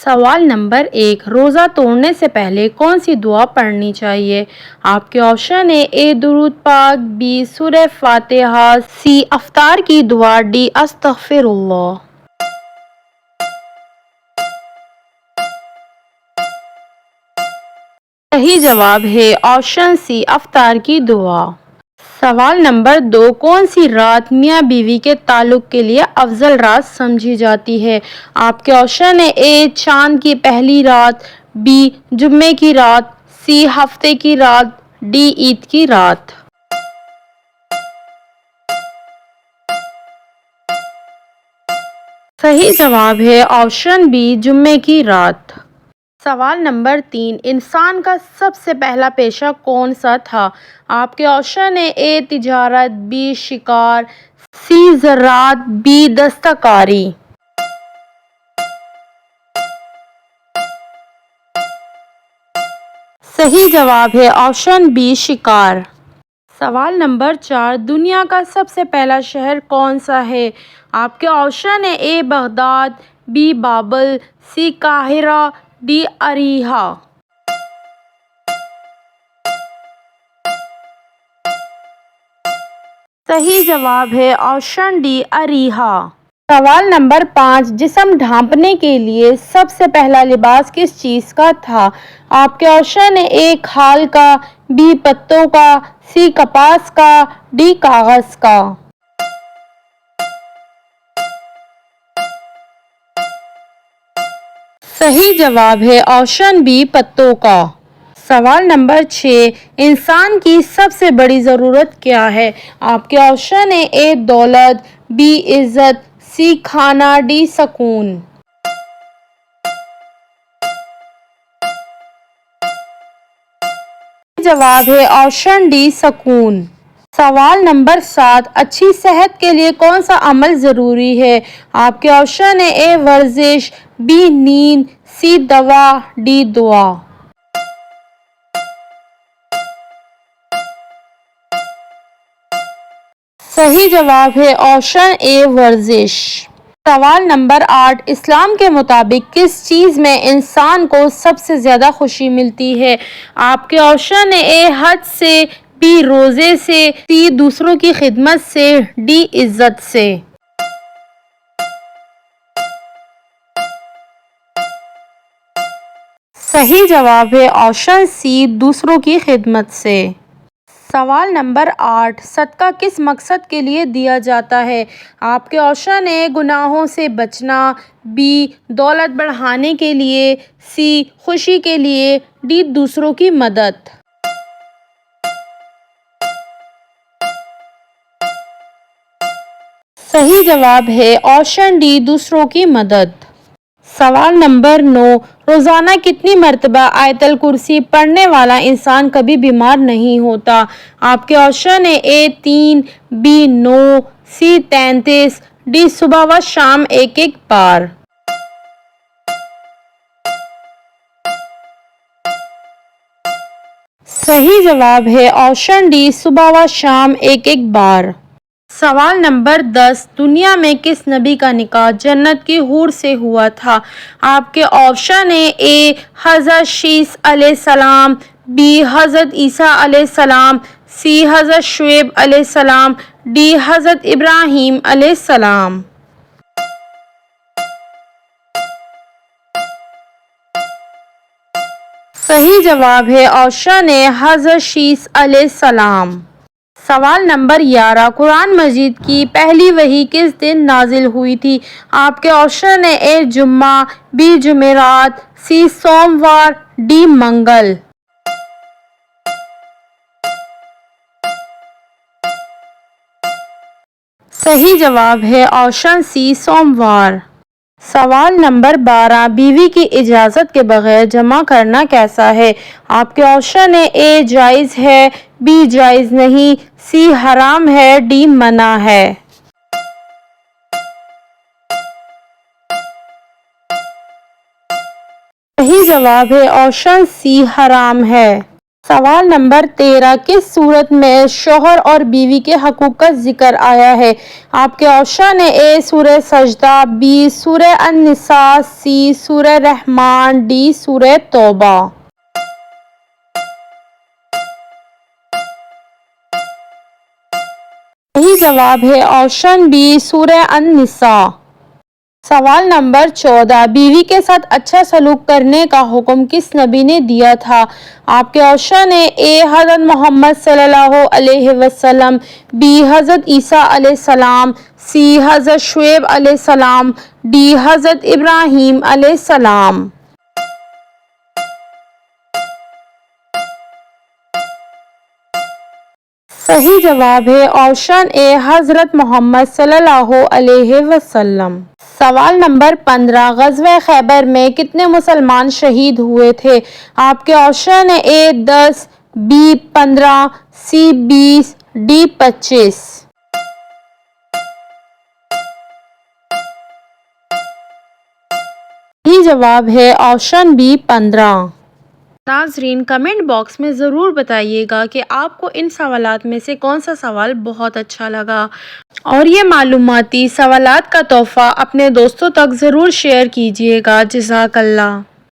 سوال نمبر 1، روزہ توڑنے سے پہلے کون سی دعا پڑھنی چاہیے؟ آپ کے آپشن ہے: اے درود پاک، بی سورہ فاتحہ، سی افطار کی دعا، ڈی استغفر اللہ۔ صحیح جواب ہے آپشن سی افطار کی دعا۔ سوال نمبر 2، کون سی رات میاں بیوی کے تعلق کے لیے افضل رات سمجھی جاتی ہے؟ آپ کے آپشن ہے: اے چاند کی پہلی رات، بی جمعے کی رات، سی ہفتے کی رات، ڈی عید کی رات۔ صحیح جواب ہے آپشن بی جمعے کی رات۔ سوال نمبر 3، انسان کا سب سے پہلا پیشہ کون سا تھا؟ آپ کے آپشن ہے: اے تجارت، بی شکار، سی زراعت، ڈی دستکاری۔ صحیح جواب ہے آپشن بی شکار۔ سوال نمبر 4، دنیا کا سب سے پہلا شہر کون سا ہے؟ آپ کے آپشن ہے: اے بغداد، بی بابل، سی قاہرہ، ڈی اریحہ۔ صحیح جواب ہے آپشن ڈی اریحہ۔ سوال نمبر 5، جسم ڈھانپنے کے لیے سب سے پہلا لباس کس چیز کا تھا؟ آپ کے آپشن ہے: اے کھال کا، بی پتوں کا، سی کپاس کا، ڈی کاغذ کا۔ صحیح جواب ہے آپشن بی پتوں کا۔ سوال نمبر 6، انسان کی سب سے بڑی ضرورت کیا ہے؟ آپ کے آپشن ہے: اے دولت، بی عزت، سی کھانا، ڈی سکون۔ جواب ہے آپشن ڈی سکون۔ سوال نمبر 7، اچھی صحت کے لیے کون سا عمل ضروری ہے؟ آپ کے آپشن ہے: اے ورزش، بی نیند، سی دوا، ڈی دعا۔ صحیح جواب ہے آپشن اے ورزش۔ سوال نمبر 8، اسلام کے مطابق کس چیز میں انسان کو سب سے زیادہ خوشی ملتی ہے؟ آپ کے آپشن ہے: اے حج سے، بی روزے سے، سی دوسروں کی خدمت سے، ڈی عزت سے۔ صحیح جواب ہے آپشن سی دوسروں کی خدمت سے۔ سوال نمبر 8، صدقہ کس مقصد کے لیے دیا جاتا ہے؟ آپ کے آپشن ہے: گناہوں سے بچنا، بی دولت بڑھانے کے لیے، سی خوشی کے لیے، ڈی دوسروں کی مدد۔ صحیح جواب ہے آپشن ڈی دوسروں کی مدد۔ سوال نمبر 9، روزانہ کتنی مرتبہ آیت الکرسی پڑھنے والا انسان کبھی بیمار نہیں ہوتا؟ آپ کے آپشن ہے: اے 3، بی 9، سی 33، ڈی صبح و شام ایک ایک بار۔ صحیح جواب ہے آپشن ڈی صبح و شام ایک ایک بار۔ سوال نمبر 10، دنیا میں کس نبی کا نکاح جنت کی حور سے ہوا تھا؟ آپ کے آپشن ہے: اے حضرت شیث علیہ السلام، بی حضرت عیسیٰ علیہ السلام، سی حضرت شعیب علیہ السلام، ڈی حضرت ابراہیم علیہ السلام۔ صحیح جواب ہے آپشن اے حضرت شیث علیہ السلام۔ سوال نمبر 11، قرآن مجید کی پہلی وحی کس دن نازل ہوئی تھی؟ آپ کے آپشن ہے: اے جمعہ، بی جمعرات، سی سوموار، ڈی منگل۔ صحیح جواب ہے آپشن سی سوموار۔ سوال نمبر 12، بیوی کی اجازت کے بغیر جمع کرنا کیسا ہے؟ آپ کے آپشن ہے: اے جائز ہے، بی جائز نہیں، سی حرام ہے، ڈی منع ہے۔ صحیح جواب ہے آپشن سی حرام ہے۔ سوال نمبر 13 کس صورت میں شوہر اور بیوی کے حقوق کا ذکر آیا ہے؟ آپ کے آپشن ہے اے سورہ سجدہ، بی سورہ النساء، سی سورہ رحمان، ڈی سورہ توبہ۔ صحیح جواب ہے آپشن بی سورہ النساء۔ سوال نمبر 14 بیوی کے ساتھ اچھا سلوک کرنے کا حکم کس نبی نے دیا تھا؟ آپ کے آپشن ہے اے حضرت محمد صلی اللہ علیہ وسلم، بی حضرت عیسیٰ علیہ السلام، سی حضرت شعیب علیہ السلام، ڈی حضرت ابراہیم علیہ السلام۔ صحیح جواب ہے آپشن اے حضرت محمد صلی اللہ علیہ وسلم۔ سوال نمبر 15 غزوہ خیبر میں کتنے مسلمان شہید ہوئے تھے؟ آپ کے آپشن ہے اے 10، بی 15، سی 20، ڈی 25۔ صحیح جواب ہے آپشن بی 15۔ ناظرین کمنٹ باکس میں ضرور بتائیے گا کہ آپ کو ان سوالات میں سے کون سا سوال بہت اچھا لگا، اور یہ معلوماتی سوالات کا تحفہ اپنے دوستوں تک ضرور شیئر کیجیے گا۔ جزاک اللہ۔